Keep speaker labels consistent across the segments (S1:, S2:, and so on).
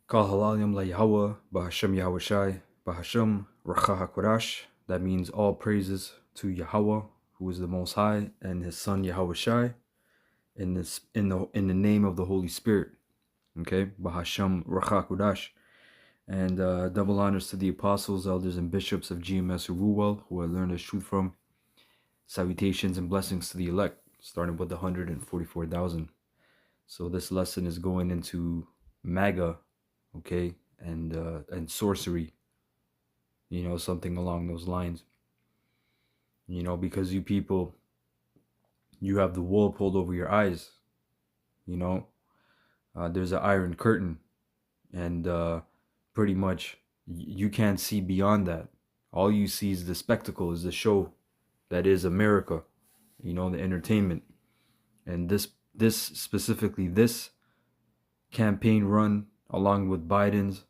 S1: Kal halalim la Yahweh, Bahashem Yahushai, Bahashem Racha HaKodash. That means all praises to Yahweh, who is the Most High, and His Son Yahushai, in the name of the Holy Spirit. Okay, Bahashem Racha HaKodash. And double honors to the apostles, elders, and bishops of GMS Ruwell, who I learned this truth from. Salutations and blessings to the elect, starting with the 144,000. So this lesson is going into Maga, okay, and sorcery, something along those lines. Because you people, you have the wool pulled over your eyes. There's an iron curtain, and pretty much you can't see beyond that. All you see is the spectacle, is the show that is America, the entertainment. And this specifically, this campaign run along with Biden's,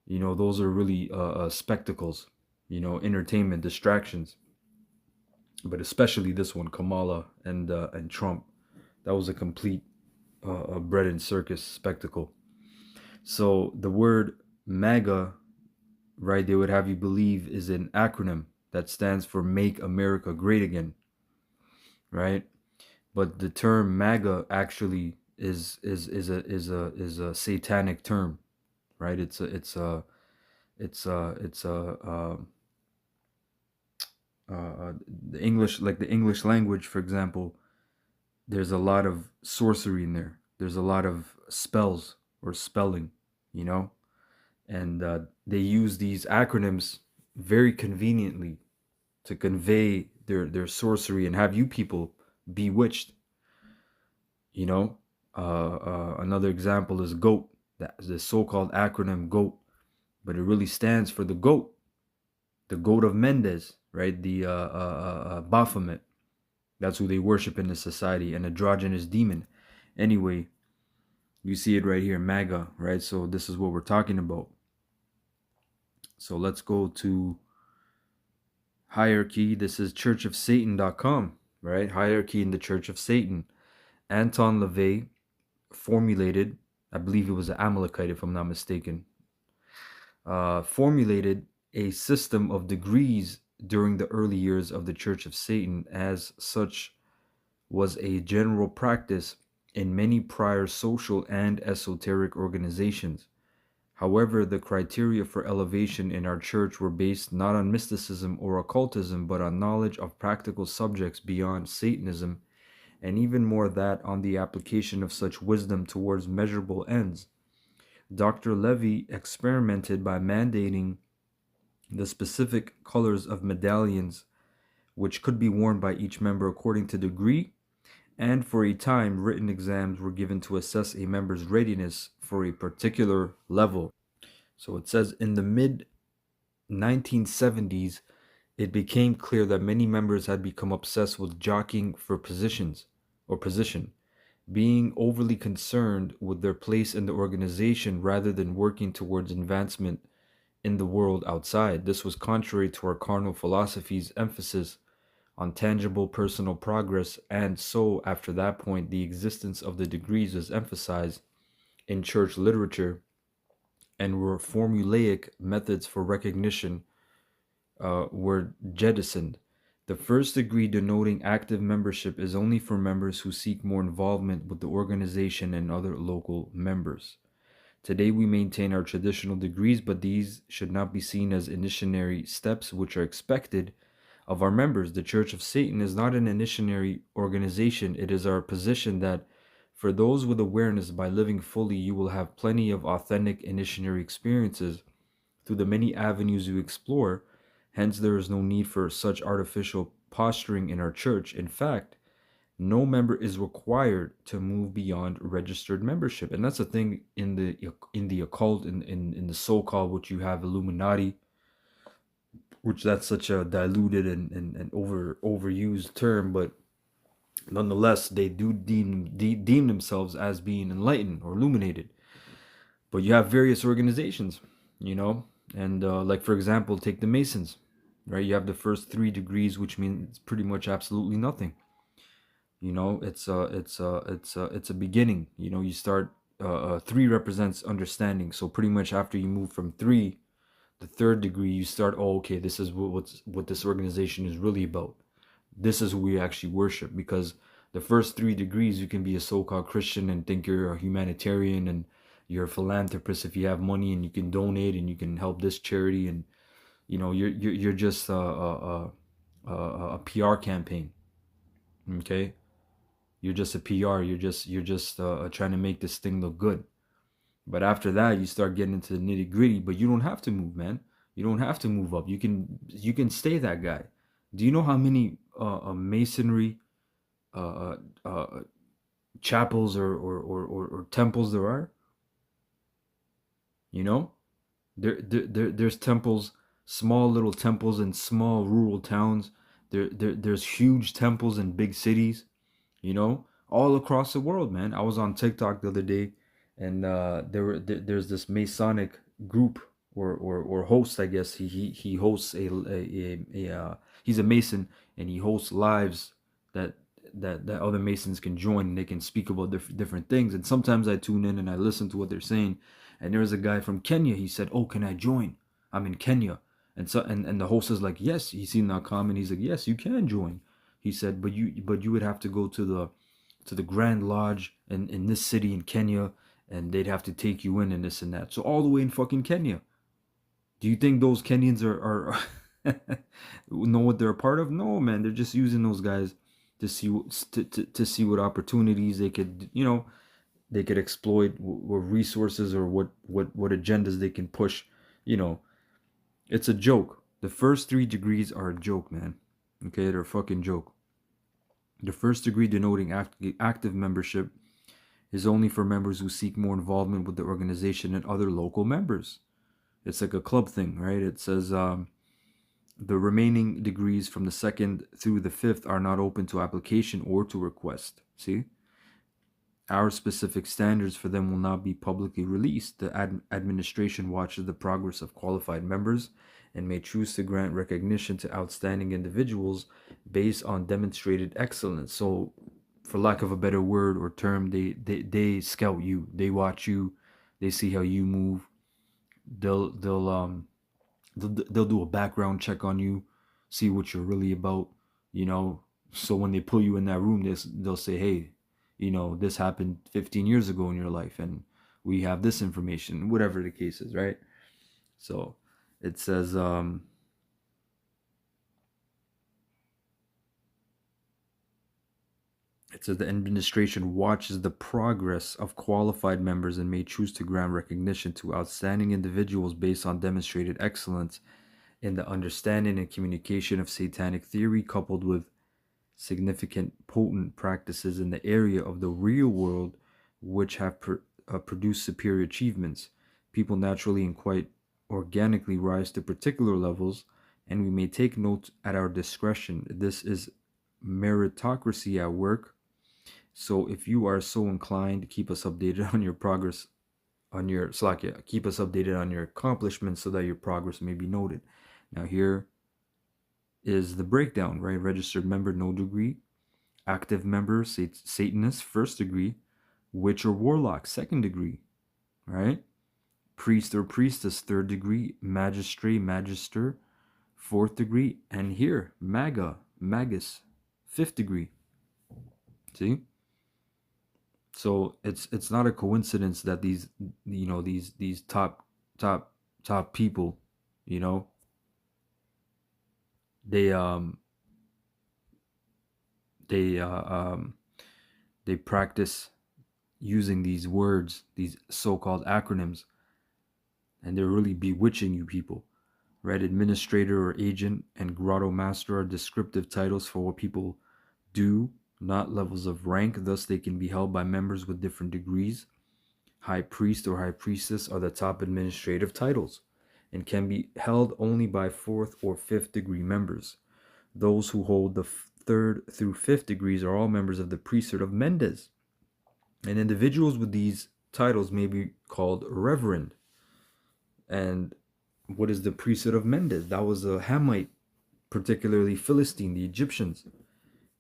S1: those are really spectacles, entertainment, distractions. But especially this one, Kamala and Trump, that was a complete bread and circus spectacle. So the word MAGA, right, they would have you believe is an acronym that stands for Make America Great Again, right? But the term MAGA actually is a satanic term, right? It's a the English language, for example. There's a lot of sorcery in there. There's a lot of spells or spelling, and they use these acronyms very conveniently to convey their sorcery and have you people bewitched. Another example is GOAT, the so-called acronym GOAT, but it really stands for the goat of Mendes, right? The Baphomet. That's who they worship in the society, an androgynous demon. Anyway, you see it right here, MAGA, right? So this is what we're talking about. So let's go to hierarchy. This is churchofsatan.com, right? Hierarchy in the Church of Satan. Anton LaVey formulated, I believe it was an Amalekite if I'm not mistaken, formulated a system of degrees during the early years of the Church of Satan. As such was a general practice in many prior social and esoteric organizations. However, the criteria for elevation in our church were based not on mysticism or occultism, but on knowledge of practical subjects beyond Satanism, and even more that on the application of such wisdom towards measurable ends. Dr. Levy experimented by mandating the specific colors of medallions which could be worn by each member according to degree, and for a time written exams were given to assess a member's readiness for a particular level. So it says in the mid 1970s, it became clear that many members had become obsessed with jockeying for position, being overly concerned with their place in the organization rather than working towards advancement in the world outside. This was contrary to our carnal philosophy's emphasis on tangible personal progress, and so after that point the existence of the degrees was emphasized in church literature, and were formulaic methods for recognition were jettisoned. The first degree, denoting active membership, is only for members who seek more involvement with the organization and other local members. Today we maintain our traditional degrees, but these should not be seen as initiatory steps which are expected of our members. The Church of Satan is not an initiatory organization. It is our position that for those with awareness, by living fully, you will have plenty of authentic initiatory experiences through the many avenues you explore. Hence, there is no need for such artificial posturing in our church. In fact, no member is required to move beyond registered membership. And that's the thing in the occult, in the so-called, what you have, Illuminati, which that's such a diluted and overused term, but nonetheless they do deem themselves as being enlightened or illuminated. But you have various organizations, and like for example, take the Masons, right? You have the first 3 degrees, which means pretty much absolutely nothing. It's a beginning. You start three represents understanding. So pretty much after you move from three, the third degree, you start. Oh, okay, this is what this organization is really about. This is who we actually worship, because the first three degrees, you can be a so-called Christian and think you're a humanitarian and you're a philanthropist if you have money and you can donate and you can help this charity, and you're just a PR campaign. Okay, you're just a PR. You're just trying to make this thing look good. But after that, you start getting into the nitty gritty. But you don't have to move, man. You don't have to move up. You can stay that guy. Do you know how many masonry uh, uh, chapels or temples there are? You know, there's temples, small little temples in small rural towns. There's huge temples in big cities, all across the world, man. I was on TikTok the other day, and there's this Masonic group or host, I guess. He hosts he's a Mason, and he hosts lives that that other Masons can join, and they can speak about different things. And sometimes I tune in and I listen to what they're saying. And there was a guy from Kenya. He said, "Oh, can I join? I'm in Kenya." And the host is like, "Yes." He's seen that comment. He's like, "Yes, you can join." He said, "But you would have to go to the Grand Lodge in this city in Kenya, and they'd have to take you in and this and that." So all the way in fucking Kenya. Do you think those Kenyans are know what they're a part of? No, man. They're just using those guys to see to see what opportunities they could exploit, what resources, or what agendas they can push. You know, it's a joke. The first three degrees are a joke, man. Okay, they're a fucking joke. The first degree, denoting active membership, is only for members who seek more involvement with the organization and other local members. It's like a club thing, right? It says the remaining degrees from the second through the fifth are not open to application or to request. See? Our specific standards for them will not be publicly released. The administration watches the progress of qualified members and may choose to grant recognition to outstanding individuals based on demonstrated excellence. So, for lack of a better word or term, they scout you. They watch you. They see how you move. They'll do a background check on you, see what you're really about. You know, so when they pull you in that room, they'll say, "Hey, this happened 15 years ago in your life, and we have this information," whatever the case is, right? So it says, the administration watches the progress of qualified members and may choose to grant recognition to outstanding individuals based on demonstrated excellence in the understanding and communication of satanic theory, coupled with significant potent practices in the area of the real world, which have produced superior achievements. People naturally and quite organically rise to particular levels, and we may take note at our discretion. This is meritocracy at work. So if you are so inclined, keep us updated on your progress, on your Slakia, keep us updated on your accomplishments so that your progress may be noted. Now here is the breakdown, right? Registered member, no degree. Active member, Satanist, first degree. Witch or warlock, second degree, right? Priest or priestess, third degree. Magistrate, magister, fourth degree. And here, Maga, magus, fifth degree. See? So it's not a coincidence that these top people, you know, they they uh, um they practice using these words, these so-called acronyms, and they're really bewitching you people, right? Administrator or agent and grotto master are descriptive titles for what people do, not levels of rank. Thus, they can be held by members with different degrees. High priest or high priestess are the top administrative titles and can be held only by fourth or fifth degree members. Those who hold the third through fifth degrees are all members of the priesthood of Mendes. And individuals with these titles may be called reverend. And what is the priesthood of Mendes? That was a Hamite, particularly Philistine, the Egyptians,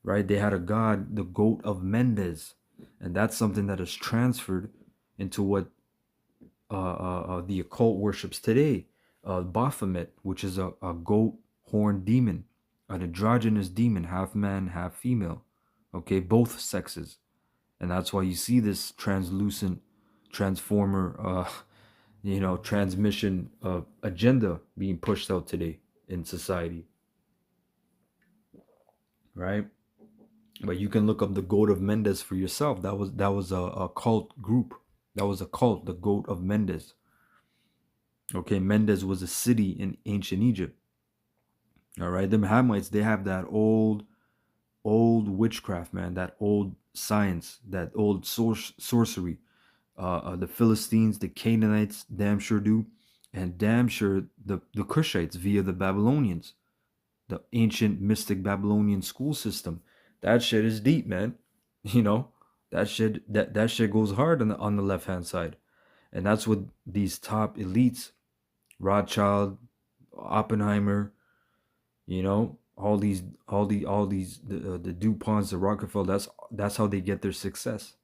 S1: right? They had a god, the goat of Mendes. And that's something that is transferred into what the occult worships today. Baphomet, which is a goat horn demon, an androgynous demon, half man, half female. Okay, both sexes. And that's why you see this translucent transformer, transmission agenda being pushed out today in society, right? But you can look up the Goat of Mendes for yourself. That was a cult group. That was a cult, the Goat of Mendes. Okay, Mendes was a city in ancient Egypt. All right, the Hamites, they have that old witchcraft, man. That old science, that old sorcery. The Philistines, the Canaanites, damn sure do, and damn sure the Cushites via the Babylonians, the ancient mystic Babylonian school system. That shit is deep, man. You know, that shit goes hard on the left hand side, and that's what these top elites, Rothschild, Oppenheimer, all these the DuPonts, the Rockefeller. That's how they get their success.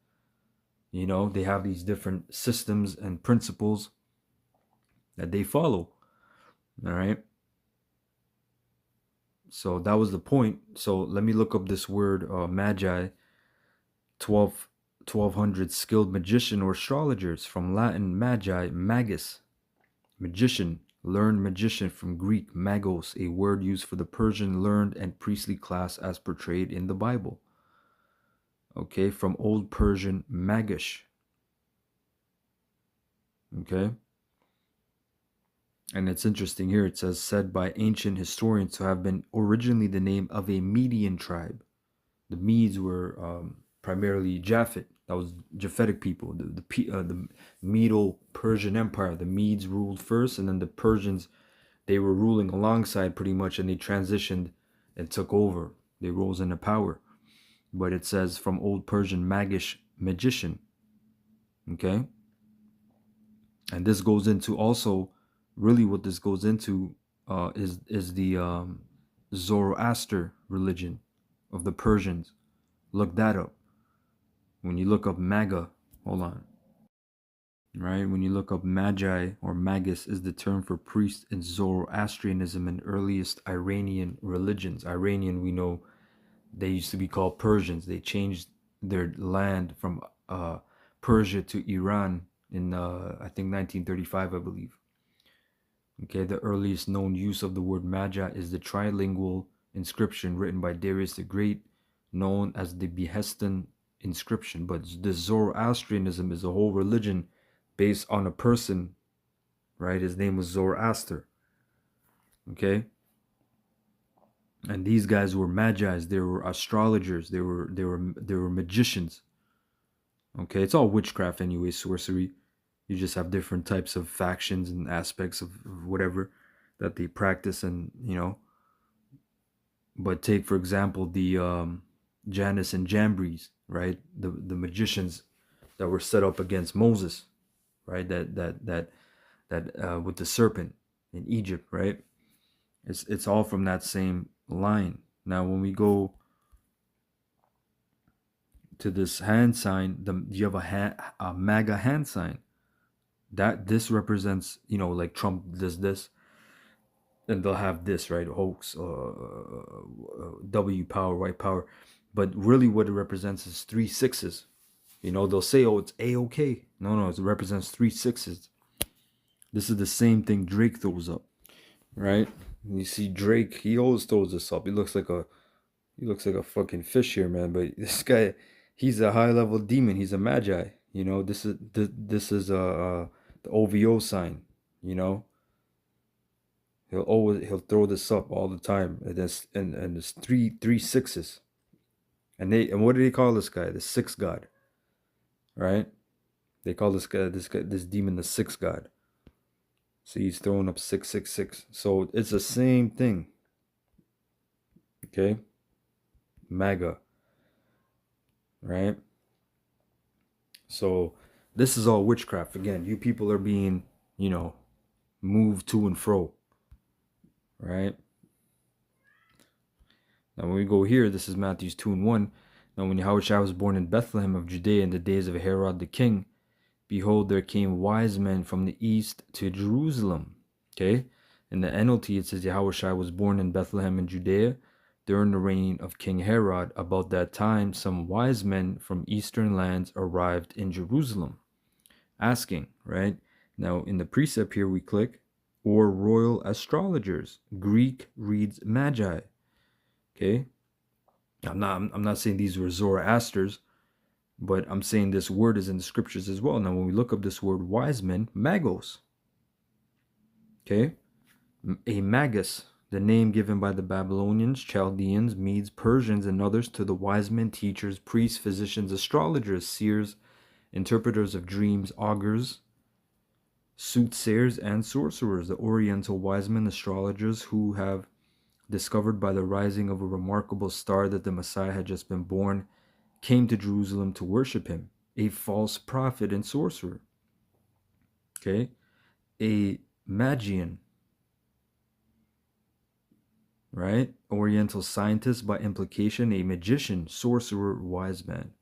S1: They have these different systems and principles that they follow. All right. So that was the point. So let me look up this word, magi, 1200 skilled magician or astrologers, from Latin magi, magus, magician, learned magician, from Greek magos, a word used for the Persian learned and priestly class as portrayed in the Bible. Okay, from Old Persian magish. Okay. And it's interesting here, it says, said by ancient historians to have been originally the name of a Median tribe. The Medes were primarily Japhet. That was Japhetic people. The Medo-Persian Empire. The Medes ruled first, and then the Persians, they were ruling alongside pretty much, and they transitioned and took over. They rose into power. But it says from Old Persian magish, magician. Okay? And this goes into also, really what this goes into is the Zoroaster religion of the Persians. Look that up. When you look up Maga, hold on. Right? When you look up Magi or Magus is the term for priest in Zoroastrianism and earliest Iranian religions. Iranian, we know they used to be called Persians. They changed their land from Persia to Iran in I think 1935, I believe. Okay, the earliest known use of the word Magi is the trilingual inscription written by Darius the Great, known as the Behestan inscription. But the Zoroastrianism is a whole religion based on a person, right? His name was Zoroaster. Okay, and these guys were magi's. They were astrologers. They were magicians. Okay, it's all witchcraft anyway, sorcery. You just have different types of factions and aspects of whatever that they practice, and But take for example the Janus and Jambres, right? The magicians that were set up against Moses, right? That with the serpent in Egypt, right? It's all from that same line. Now, when we go to this hand sign, you have a MAGA hand sign. That this represents, like Trump does this, and they'll have this, right? Hoax, W power, white power. But really, what it represents is 3 6s. They'll say, oh, it's A-OK. No, it represents 3 6s. This is the same thing Drake throws up, right? You see Drake, he always throws this up. He looks like a fucking fish here, man. But this guy, he's a high level demon. He's a magi. This is the OVO sign. He'll throw this up all the time. And it's three 6s. And what do they call this guy? The 6 god, right? They call this demon the 6 god. So he's throwing up 666. So it's the same thing. Okay? MAGA. Right? So this is all witchcraft. Again, you people are being, moved to and fro. Right? Now when we go here, this is Matthew 2:1. Now when Yahushua was born in Bethlehem of Judea in the days of Herod the king, Behold, there came wise men from the east to Jerusalem. Okay? In the NLT, it says Yahushua was born in Bethlehem in Judea during the reign of King Herod. About that time, some wise men from eastern lands arrived in Jerusalem, asking, right? Now, in the precept here, we click, or royal astrologers. Greek reads magi. Okay? I'm not saying these were Zoroasters, but I'm saying this word is in the scriptures as well. Now, when we look up this word wise men, magos. Okay? A magus, the name given by the Babylonians, Chaldeans, Medes, Persians, and others to the wise men, teachers, priests, physicians, astrologers, seers, interpreters of dreams, augurs, soothsayers, and sorcerers, the Oriental wise men, astrologers who have discovered by the rising of a remarkable star that the Messiah had just been born, came to Jerusalem to worship him, a false prophet and sorcerer. Okay? A Magian, right? Oriental scientist, by implication, a magician, sorcerer, wise man.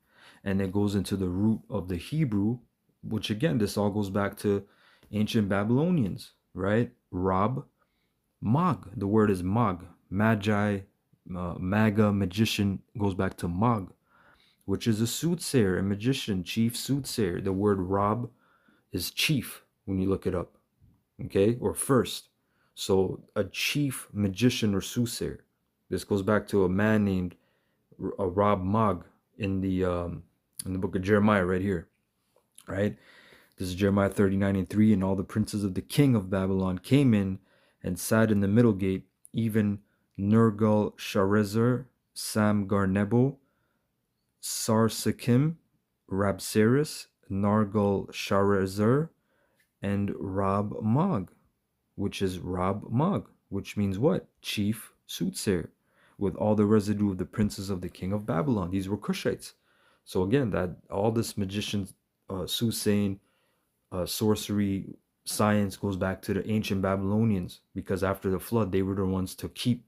S1: And it goes into the root of the Hebrew, which again, this all goes back to ancient Babylonians, right? Rab, Mag. The word is Mag. Magi, Maga, magician, goes back to Mag, which is a soothsayer, a magician, chief soothsayer. The word Rab is chief when you look it up, okay? Or first. So a chief magician or soothsayer. This goes back to a man named Rab Mag in the book of Jeremiah right here, right? This is Jeremiah 39:3. And all the princes of the king of Babylon came in and sat in the middle gate, even Nergal-Sharezer, Sam-Gar-Nebo, Sarsakim, Rabsaris, Nargal-Sharezer, and Rab-Mag, which is Rab-Mag, which means what? Chief soothsayer, with all the residue of the princes of the king of Babylon. These were Cushites. So again, that all this magician, soothsaying, sorcery, science goes back to the ancient Babylonians, because after the flood, they were the ones to keep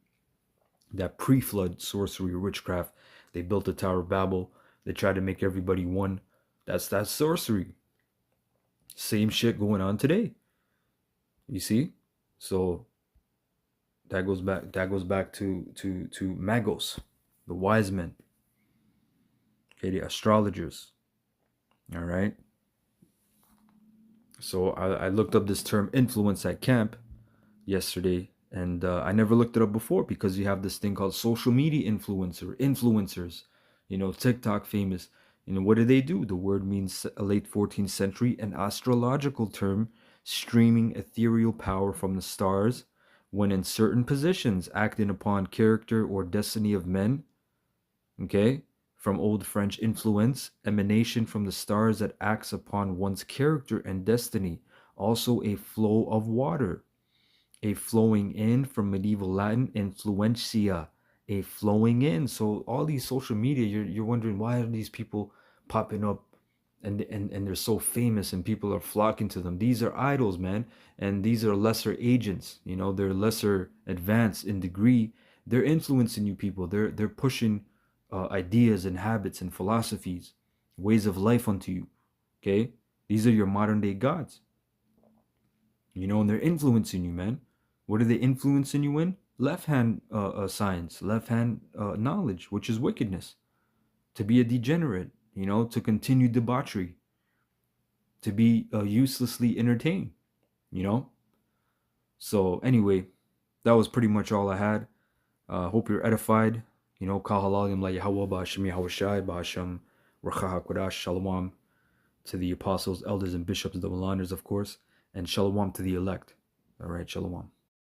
S1: that pre-flood sorcery or witchcraft. They built the Tower of Babel. They tried to make everybody one. That's sorcery. Same shit going on today. You see? So that goes back to magos, the wise men. Okay, the astrologers. All right. So I looked up this term influence at camp yesterday, and I never looked it up before, because you have this thing called social media influencers, TikTok famous. What do they do? The word means late 14th century, an astrological term, streaming ethereal power from the stars when in certain positions, acting upon character or destiny of men. Okay? From Old French influence, emanation from the stars that acts upon one's character and destiny. Also a flow of water. A flowing in from medieval Latin, influentia, a flowing in. So all these social media, you're wondering, why are these people popping up and they're so famous and people are flocking to them? These are idols, man. And these are lesser agents, they're lesser advanced in degree. They're influencing you people. They're pushing ideas and habits and philosophies, ways of life onto you. Okay? These are your modern day gods. And they're influencing you, man. What are they influencing you in? Left hand science, left hand knowledge, which is wickedness. To be a degenerate, to continue debauchery, to be uselessly entertained, So anyway, that was pretty much all I had. Hope you're edified. Kal halalim la Yahweh ba'ashem Yahushai ba'ashem Racha HaKodash. Shalom to the apostles, elders, and bishops, the Milaners, of course, and shalom to the elect. All right, shalom.